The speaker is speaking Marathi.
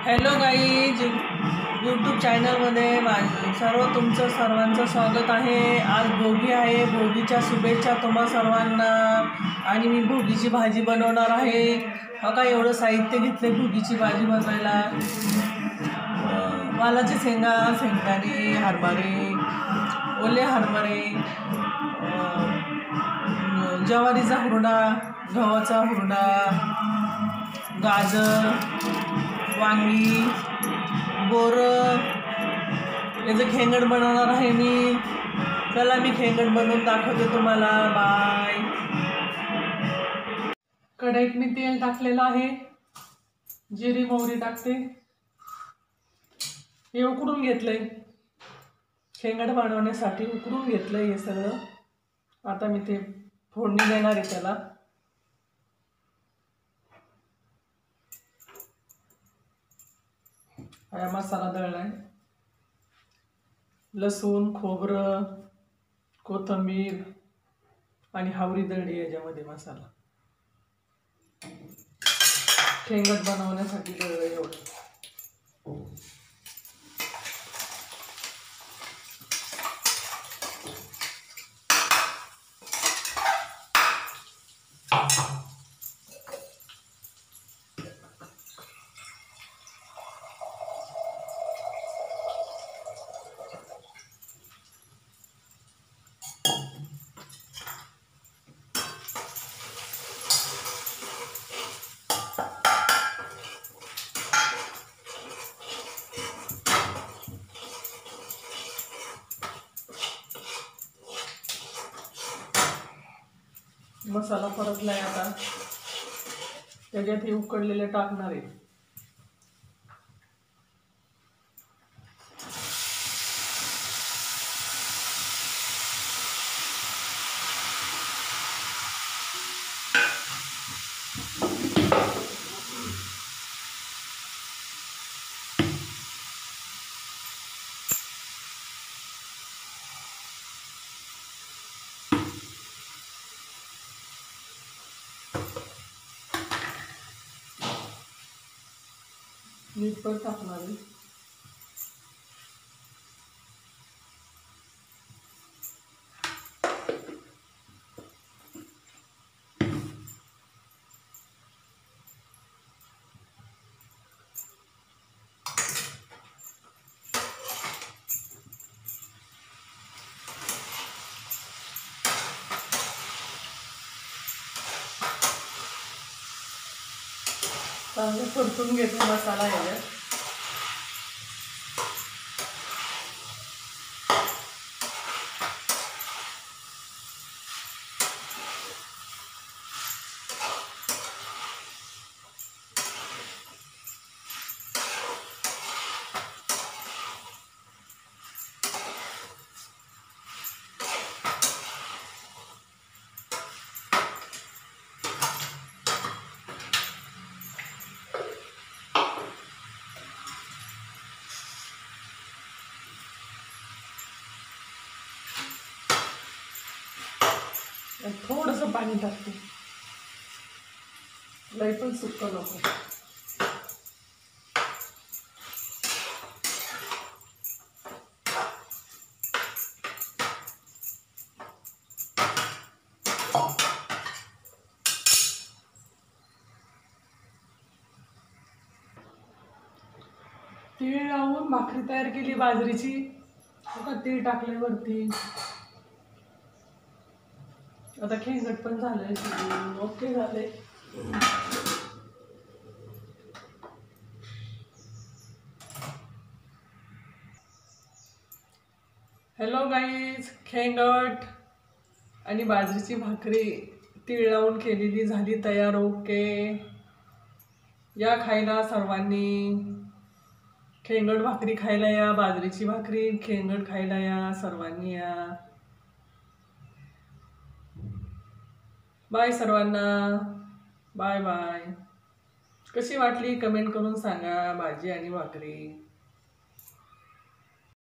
हॅलो गाईज, यूट्यूब चॅनलमध्ये तुमचं सर्वांचं स्वागत आहे। आज भोगी आहे, भोगीच्या शुभेच्छा तुम्हा सर्वांना। आणि मी भोगीची भाजी बनवणार आहे। बघा एवढं साहित्य घेतले भोगीची भाजी बनवायला। वालाचे शेंगा, शेंगदाणे, हरभरे, ओले हरभरे, ज्वारीचा हुरडा, गव्हाचा हुरडा, गाजर, वांगी, बोरं, याचं खेंगड बनवणार आहे मी। चला मी खेंगड बनवून दाखवते तुम्हाला। बाय। कढईत मी तेल टाकलेलं आहे, जिरी मोहरी टाकते। हे उकडून घेतलंय, खेंगड बनवण्यासाठी उकडून घेतलंय हे सगळं। आता मी ते फोडणी देणार आहे त्याला। हा मसाला दळलाय, लसूण, खोबरं, कोथिंबीर आणि हावरी दळली याच्यामध्ये मसाला। खेंगड बनवण्यासाठी दळलंय एवढं। मसाला परतलाय, आता त्याच्यात हे उकडलेले टाकणार आहे। मीठ पण टाकणार आहे। चांगलं परतून घेतो मसाला याच्यात। थोडंसं पाणी टाकते, लई पण सुक्क नको। तीळ लावून भाकरी तयार केली बाजरीची। आता तीळ टाकले वरती। आता खेंगड पण झालंय, ओके झाले। हॅलो गाईज, खेंगड आणि बाजरीची भाकरी तीळ लावून केलेली झाली तयार। ओके, या खायला सर्वांनी। खेंगड भाकरी खायला या, बाजरीची भाकरी खेंगड खायला या, सर्वांनी या। बाय सर्वांना, बाय बाय। कशी वाटली कमेंट करून सांगा भाजी आणि भाकरी।